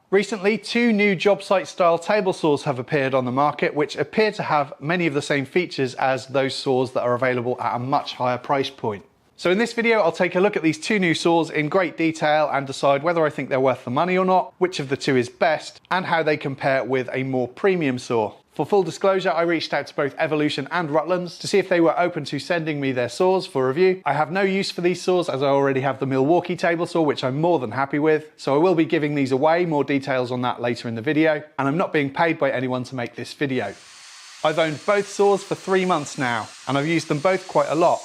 Recently, two new job site style table saws have appeared on the market, which appear to have many of the same features as those saws that are available at a much higher price point. So in this video, I'll take a look at these two new saws in great detail and decide whether I think they're worth the money or not, which of the two is best, and how they compare with a more premium saw. For full disclosure, I reached out to both Evolution and Rutlands to see if they were open to sending me their saws for review. I have no use for these saws as I already have the Milwaukee table saw, which I'm more than happy with. So I will be giving these away, more details on that later in the video. And I'm not being paid by anyone to make this video. I've owned both saws for 3 months now, and I've used them both quite a lot.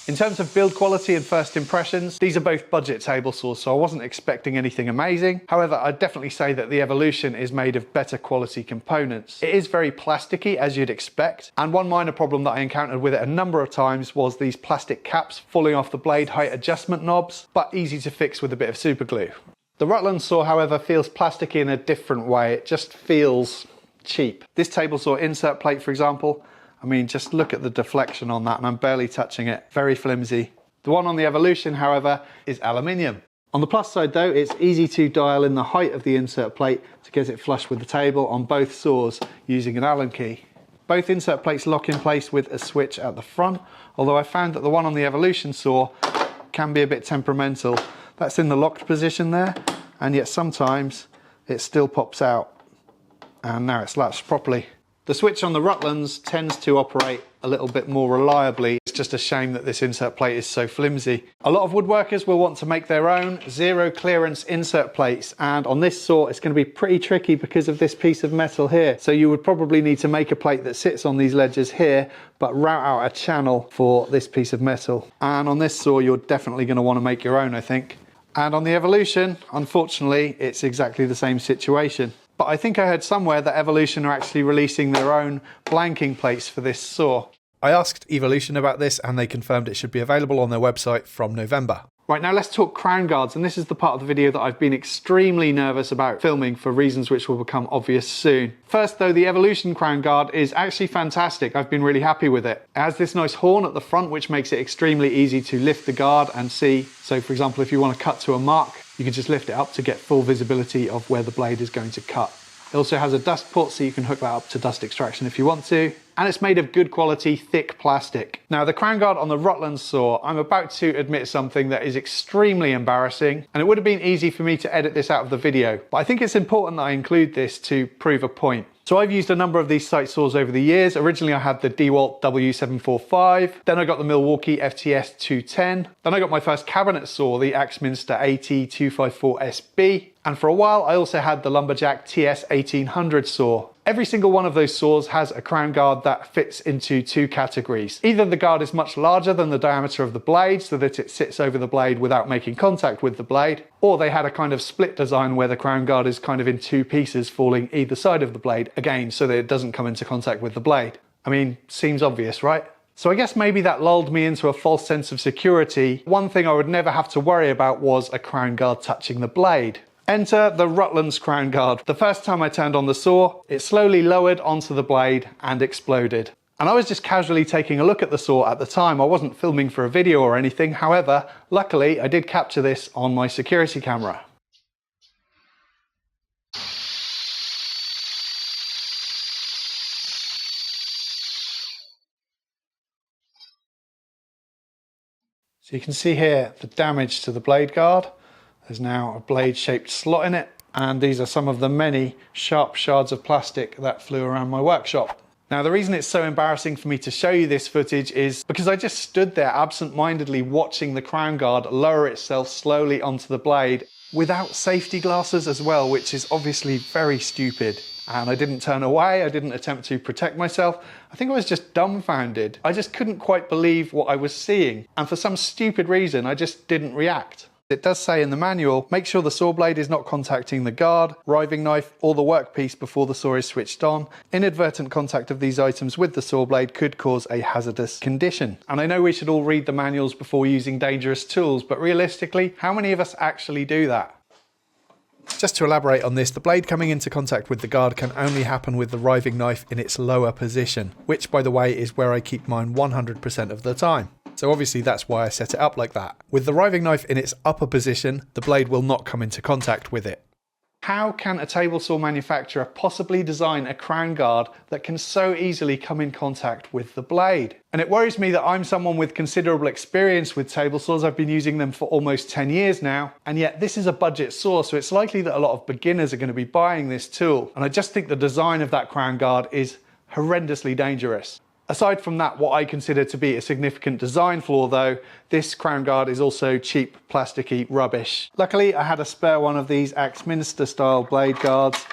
In terms of build quality and first impressions, these are both budget table saws, so I wasn't expecting anything amazing. However, I'd definitely say that the Evolution is made of better quality components. It is very plasticky, as you'd expect, and one minor problem that I encountered with it a number of times was these plastic caps falling off the blade height adjustment knobs, but easy to fix with a bit of super glue. The Rutland saw, however, feels plasticky in a different way. It just feels cheap. This table saw insert plate, for example, I mean, just look at the deflection on that, and I'm barely touching it. Very flimsy. The one on the Evolution, however, is aluminium. On the plus side though, it's easy to dial in the height of the insert plate to get it flush with the table on both saws using an Allen key. Both insert plates lock in place with a switch at the front, although I found that the one on the Evolution saw can be a bit temperamental. That's in the locked position there, and yet sometimes it still pops out. And now it's latched properly. The switch on the Rutlands tends to operate a little bit more reliably. It's just a shame that this insert plate is so flimsy. A lot of woodworkers will want to make their own zero clearance insert plates, and on this saw it's going to be pretty tricky because of this piece of metal here. So you would probably need to make a plate that sits on these ledges here, but route out a channel for this piece of metal. And on this saw you're definitely going to want to make your own, I think. And on the Evolution, unfortunately, it's exactly the same situation. But I think I heard somewhere that Evolution are actually releasing their own blanking plates for this saw. I asked Evolution about this and they confirmed it should be available on their website from November. Right, now let's talk crown guards, and this is the part of the video that I've been extremely nervous about filming for reasons which will become obvious soon. First though, the Evolution crown guard is actually fantastic. I've been really happy with it. It has this nice horn at the front which makes it extremely easy to lift the guard and see. So for example, if you want to cut to a mark, you can just lift it up to get full visibility of where the blade is going to cut. It also has a dust port, so you can hook that up to dust extraction if you want to. And it's made of good quality, thick plastic. Now the crown guard on the Rutland saw, I'm about to admit something that is extremely embarrassing, and it would have been easy for me to edit this out of the video, but I think it's important that I include this to prove a point. So I've used a number of these sight saws over the years. Originally I had the DeWalt W745, then I got the Milwaukee FTS 210, then I got my first cabinet saw, the Axminster AT254SB, and for a while I also had the Lumberjack TS 1800 saw. Every single one of those saws has a crown guard that fits into two categories. Either the guard is much larger than the diameter of the blade so that it sits over the blade without making contact with the blade, or they had a kind of split design where the crown guard is kind of in two pieces falling either side of the blade, again so that it doesn't come into contact with the blade. I mean, seems obvious, right? So I guess maybe that lulled me into a false sense of security. One thing I would never have to worry about was a crown guard touching the blade. Enter the Rutlands crown guard. The first time I turned on the saw, it slowly lowered onto the blade and exploded. And I was just casually taking a look at the saw at the time. I wasn't filming for a video or anything. However, luckily I did capture this on my security camera. So you can see here the damage to the blade guard. There's now a blade-shaped slot in it, and these are some of the many sharp shards of plastic that flew around my workshop. Now the reason it's so embarrassing for me to show you this footage is because I just stood there absent-mindedly watching the crown guard lower itself slowly onto the blade without safety glasses as well, which is obviously very stupid. And I didn't turn away, I didn't attempt to protect myself. I think I was just dumbfounded. I just couldn't quite believe what I was seeing, and for some stupid reason I just didn't react. It does say in the manual, make sure the saw blade is not contacting the guard, riving knife or the workpiece before the saw is switched on. Inadvertent contact of these items with the saw blade could cause a hazardous condition. And I know we should all read the manuals before using dangerous tools, but realistically, how many of us actually do that? Just to elaborate on this, the blade coming into contact with the guard can only happen with the riving knife in its lower position, which by the way is where I keep mine 100% of the time. So obviously that's why I set it up like that. With the riving knife in its upper position, the blade will not come into contact with it. How can a table saw manufacturer possibly design a crown guard that can so easily come in contact with the blade? And it worries me that I'm someone with considerable experience with table saws. I've been using them for almost 10 years now, and yet this is a budget saw, so it's likely that a lot of beginners are going to be buying this tool. And I just think the design of that crown guard is horrendously dangerous. Aside from that, what I consider to be a significant design flaw though, this crown guard is also cheap, plasticky rubbish. Luckily, I had a spare one of these Axminster style blade guards,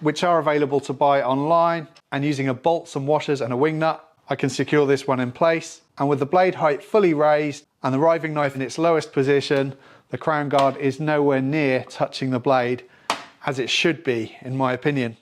which are available to buy online, and using a bolt, some washers and a wing nut, I can secure this one in place. And with the blade height fully raised and the riving knife in its lowest position, the crown guard is nowhere near touching the blade, as it should be, in my opinion.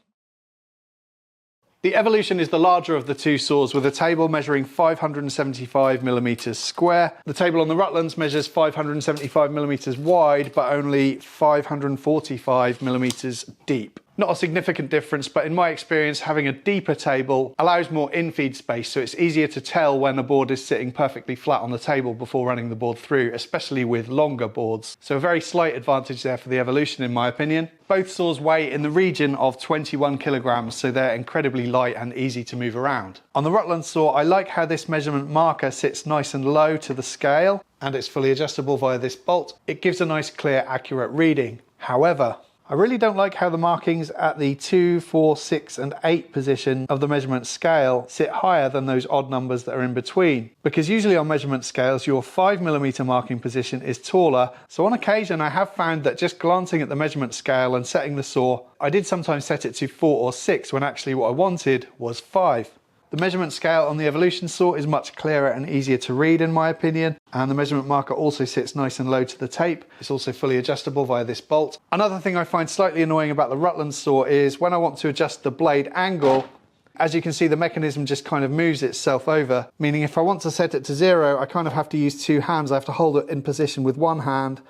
The Evolution is the larger of the two saws, with a table measuring 575mm square. The table on the Rutlands measures 575mm wide, but only 545mm deep. Not a significant difference, but in my experience, having a deeper table allows more in-feed space, so it's easier to tell when a board is sitting perfectly flat on the table before running the board through, especially with longer boards. So a very slight advantage there for the Evolution, in my opinion. Both saws weigh in the region of 21 kilograms, so they're incredibly light and easy to move around. On the Rutland saw, I like how this measurement marker sits nice and low to the scale, and it's fully adjustable via this bolt. It gives a nice, clear, accurate reading. However, I really don't like how the markings at the 2, 4, 6 and 8 position of the measurement scale sit higher than those odd numbers that are in between. Because usually on measurement scales your 5mm marking position is taller, so on occasion I have found that just glancing at the measurement scale and setting the saw, I did sometimes set it to 4 or 6 when actually what I wanted was 5. The measurement scale on the Evolution saw is much clearer and easier to read in my opinion, and the measurement marker also sits nice and low to the tape. It's also fully adjustable via this bolt. Another thing I find slightly annoying about the Rutland saw is when I want to adjust the blade angle, as you can see the mechanism just kind of moves itself over, meaning if I want to set it to 0, I kind of have to use two hands. I have to hold it in position with one hand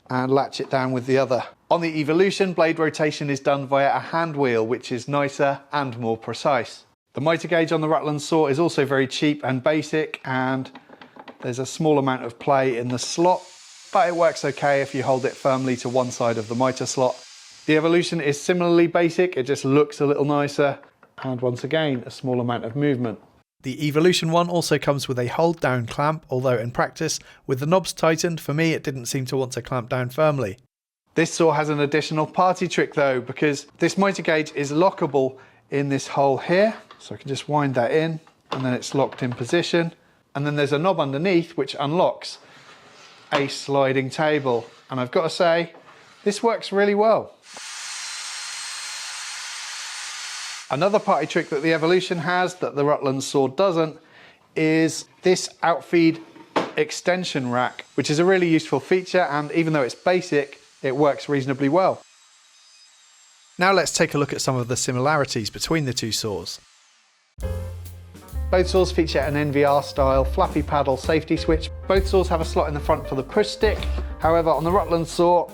and latch it down with the other. On the Evolution, blade rotation is done via a hand wheel, which is nicer and more precise. The Mitre Gauge on the Rutland saw is also very cheap and basic, and there's a small amount of play in the slot, but it works okay if you hold it firmly to one side of the mitre slot. The Evolution is similarly basic, it just looks a little nicer, and once again a small amount of movement. The Evolution one also comes with a hold down clamp, although in practice, with the knobs tightened, for me it didn't seem to want to clamp down firmly. This saw has an additional party trick though, because this Mitre Gauge is lockable in this hole here. So I can just wind that in and then it's locked in position. And then there's a knob underneath which unlocks a sliding table. And I've got to say, this works really well. Another party trick that the Evolution has that the Rutlands saw doesn't is this Outfeed extension rack, which is a really useful feature, and even though it's basic, it works reasonably well. Now let's take a look at some of the similarities between the two saws. Both saws feature an NVR style flappy paddle safety switch. Both saws have a slot in the front for the push stick. However, on the Rutland saw,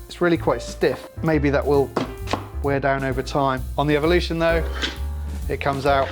it's really quite stiff. Maybe that will wear down over time. On the Evolution though, it comes out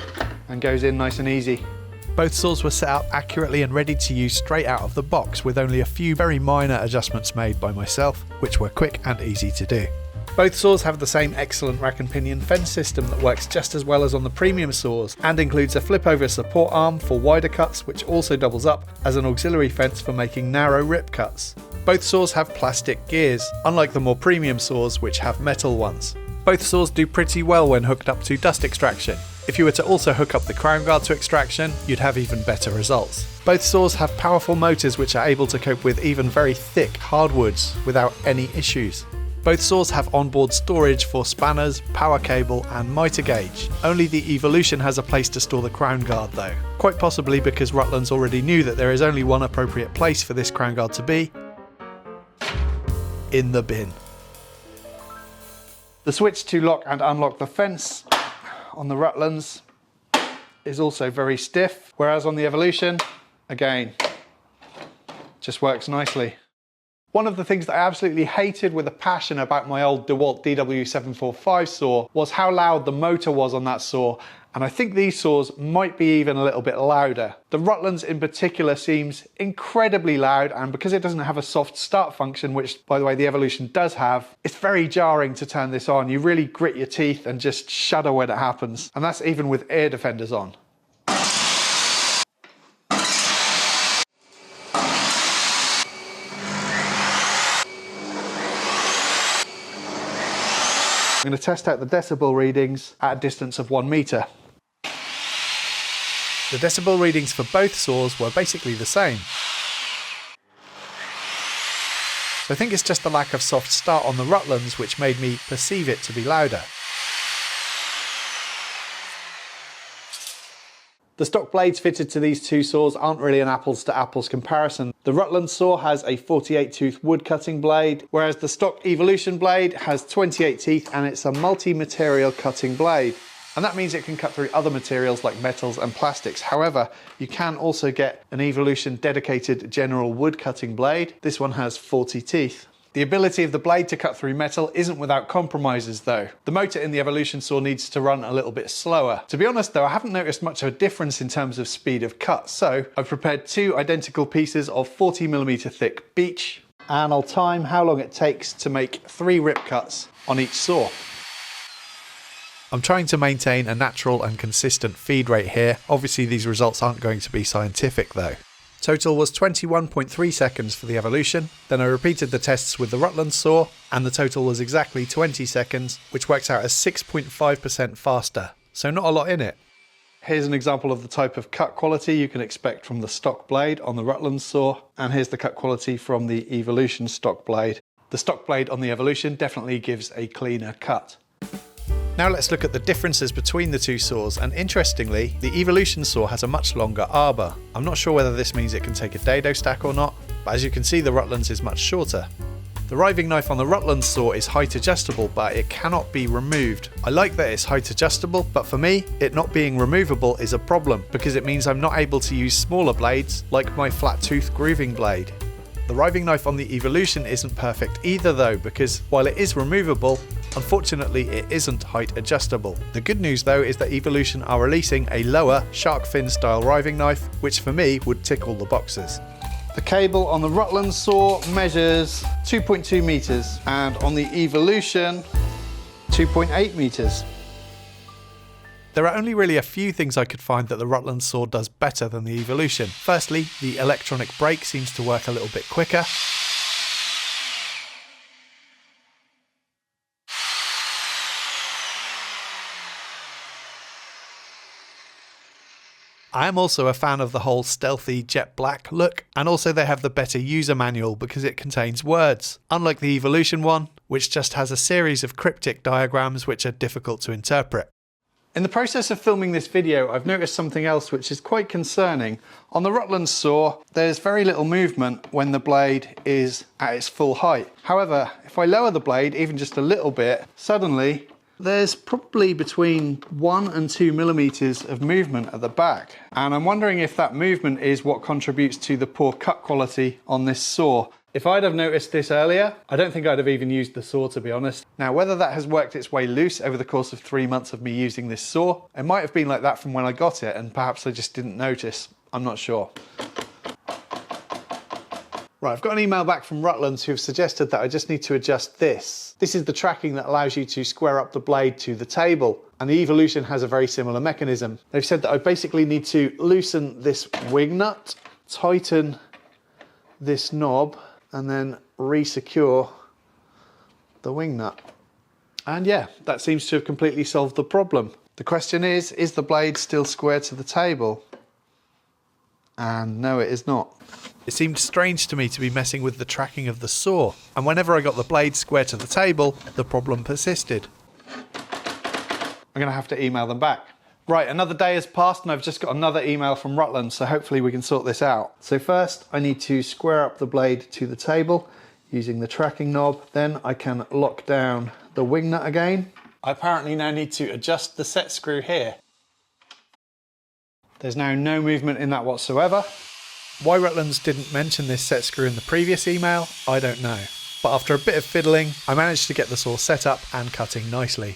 and goes in nice and easy. Both saws were set up accurately and ready to use straight out of the box, with only a few very minor adjustments made by myself, which were quick and easy to do. Both saws have the same excellent rack and pinion fence system that works just as well as on the premium saws, and includes a flip over support arm for wider cuts, which also doubles up as an auxiliary fence for making narrow rip cuts. Both saws have plastic gears, unlike the more premium saws which have metal ones. Both saws do pretty well when hooked up to dust extraction. If you were to also hook up the crown guard to extraction, you'd have even better results. Both saws have powerful motors which are able to cope with even very thick hardwoods without any issues. Both saws have onboard storage for spanners, power cable and mitre gauge. Only the Evolution has a place to store the crown guard though. Quite possibly because Rutlands already knew that there is only one appropriate place for this crown guard to be: in the bin. The switch to lock and unlock the fence on the Rutlands is also very stiff, whereas on the Evolution, again, just works nicely. One of the things that I absolutely hated with a passion about my old DeWalt DW745 saw was how loud the motor was on that saw, And I think these saws might be even a little bit louder. The Rutlands in particular seems incredibly loud, and because it doesn't have a soft start function, which by the way the Evolution does have, it's very jarring to turn this on. You really grit your teeth and just shudder when it happens. And that's even with ear defenders on. I'm going to test out the decibel readings at a distance of 1 metre. The decibel readings for both saws were basically the same. So I think it's just the lack of soft start on the Rutlands which made me perceive it to be louder. The stock blades fitted to these two saws aren't really an apples to apples comparison. The Rutlands saw has a 48 tooth wood cutting blade, whereas the stock Evolution blade has 28 teeth and it's a multi-material cutting blade. And that means it can cut through other materials like metals and plastics. However, you can also get an Evolution dedicated general wood cutting blade. This one has 40 teeth. The ability of the blade to cut through metal isn't without compromises though. The motor in the Evolution saw needs to run a little bit slower. To be honest though, I haven't noticed much of a difference in terms of speed of cut, so I've prepared two identical pieces of 40mm thick beech, and I'll time how long it takes to make 3 rip cuts on each saw. I'm trying to maintain a natural and consistent feed rate here. Obviously these results aren't going to be scientific though. Total was 21.3 seconds for the Evolution, then I repeated the tests with the Rutlands saw, and the total was exactly 20 seconds, which works out as 6.5% faster, so not a lot in it. Here's an example of the type of cut quality you can expect from the stock blade on the Rutlands saw, and here's the cut quality from the Evolution stock blade. The stock blade on the Evolution definitely gives a cleaner cut. Now let's look at the differences between the two saws, and interestingly, the Evolution saw has a much longer arbor. I'm not sure whether this means it can take a dado stack or not, but as you can see the Rutlands is much shorter. The riving knife on the Rutlands saw is height adjustable, but it cannot be removed. I like that it's height adjustable, but for me, it not being removable is a problem, because it means I'm not able to use smaller blades, like my flat tooth grooving blade. The riving knife on the Evolution isn't perfect either though, because while it is removable, unfortunately it isn't height adjustable. The good news though is that Evolution are releasing a lower shark fin style riving knife, which for me would tick all the boxes. The cable on the Rutlands saw measures 2.2 meters and on the Evolution 2.8 meters. There are only really a few things I could find that the Rutlands saw does better than the Evolution. Firstly, the electronic brake seems to work a little bit quicker. I am also a fan of the whole stealthy jet black look, and also they have the better user manual because it contains words, unlike the Evolution one, which just has a series of cryptic diagrams which are difficult to interpret. In the process of filming this video, I've noticed something else which is quite concerning. On the Rutlands saw, there's very little movement when the blade is at its full height. However, if I lower the blade even just a little bit, suddenly there's probably between 1 and 2 millimeters of movement at the back. And I'm wondering if that movement is what contributes to the poor cut quality on this saw. If I'd have noticed this earlier, I don't think I'd have even used the saw, to be honest. Now, whether that has worked its way loose over the course of 3 months of me using this saw, it might have been like that from when I got it, and perhaps I just didn't notice. I'm not sure. Right, I've got an email back from Rutlands who've suggested that I just need to adjust this. This is the tracking that allows you to square up the blade to the table, and the Evolution has a very similar mechanism. They've said that I basically need to loosen this wing nut, tighten this knob, and then re-secure the wing nut. And yeah, that seems to have completely solved the problem. The question is the blade still square to the table? And no, it is not. It seemed strange to me to be messing with the tracking of the saw, and whenever I got the blade square to the table, the problem persisted. I'm gonna have to email them back. Right, another day has passed and I've just got another email from Rutlands, so hopefully we can sort this out. So first, I need to square up the blade to the table using the tracking knob. Then I can lock down the wing nut again. I apparently now need to adjust the set screw here. There's now no movement in that whatsoever. Why Rutlands didn't mention this set screw in the previous email, I don't know. But after a bit of fiddling, I managed to get the saw set up and cutting nicely.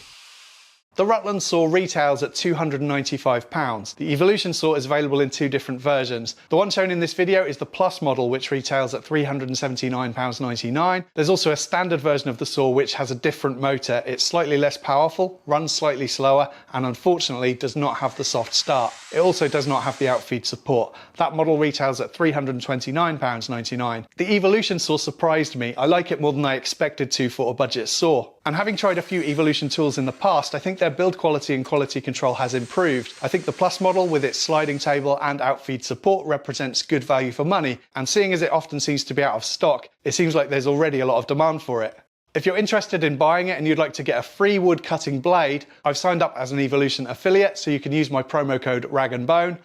The Rutlands Saw retails at £295. The Evolution Saw is available in two different versions. The one shown in this video is the Plus model, which retails at £379.99. There's also a standard version of the saw which has a different motor. It's slightly less powerful, runs slightly slower, and unfortunately does not have the soft start. It also does not have the Outfeed support. That model retails at £329.99. The Evolution Saw surprised me. I like it more than I expected to for a budget saw. And having tried a few Evolution tools in the past, I think their build quality and quality control has improved. I think the Plus model with its sliding table and Outfeed support represents good value for money, and seeing as it often seems to be out of stock, it seems like there's already a lot of demand for it. If you're interested in buying it and you'd like to get a free wood cutting blade, I've signed up as an Evolution affiliate, so you can use my promo code RAGandBone.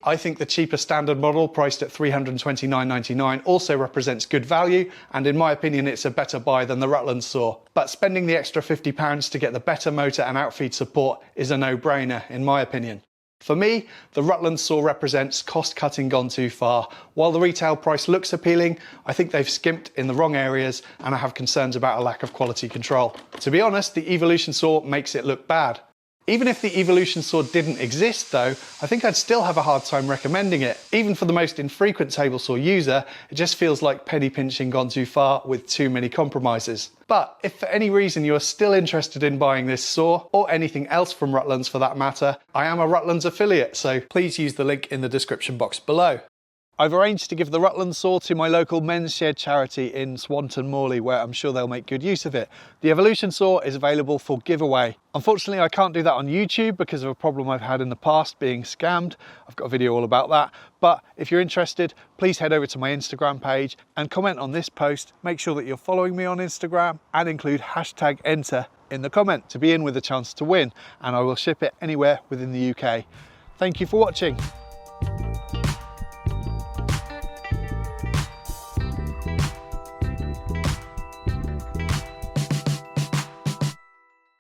I think the cheaper standard model, priced at £329.99, also represents good value, and in my opinion it's a better buy than the Rutlands Saw. But spending the extra £50 to get the better motor and Outfeed support is a no-brainer, in my opinion. For me, the Rutlands Saw represents cost-cutting gone too far. While the retail price looks appealing, I think they've skimped in the wrong areas, and I have concerns about a lack of quality control. To be honest, the Evolution Saw makes it look bad. Even if the Evolution Saw didn't exist though, I think I'd still have a hard time recommending it. Even for the most infrequent table saw user, it just feels like penny pinching gone too far with too many compromises. But if for any reason you are still interested in buying this saw, or anything else from Rutlands for that matter, I am a Rutlands affiliate, so please use the link in the description box below. I've arranged to give the Rutlands Saw to my local men's shed charity in Swanton Morley, where I'm sure they'll make good use of it. The Evolution Saw is available for giveaway. Unfortunately, I can't do that on YouTube because of a problem I've had in the past, being scammed. I've got a video all about that. But if you're interested, please head over to my Instagram page and comment on this post. Make sure that you're following me on Instagram and include #enter in the comment to be in with a chance to win, and I will ship it anywhere within the UK. Thank you for watching.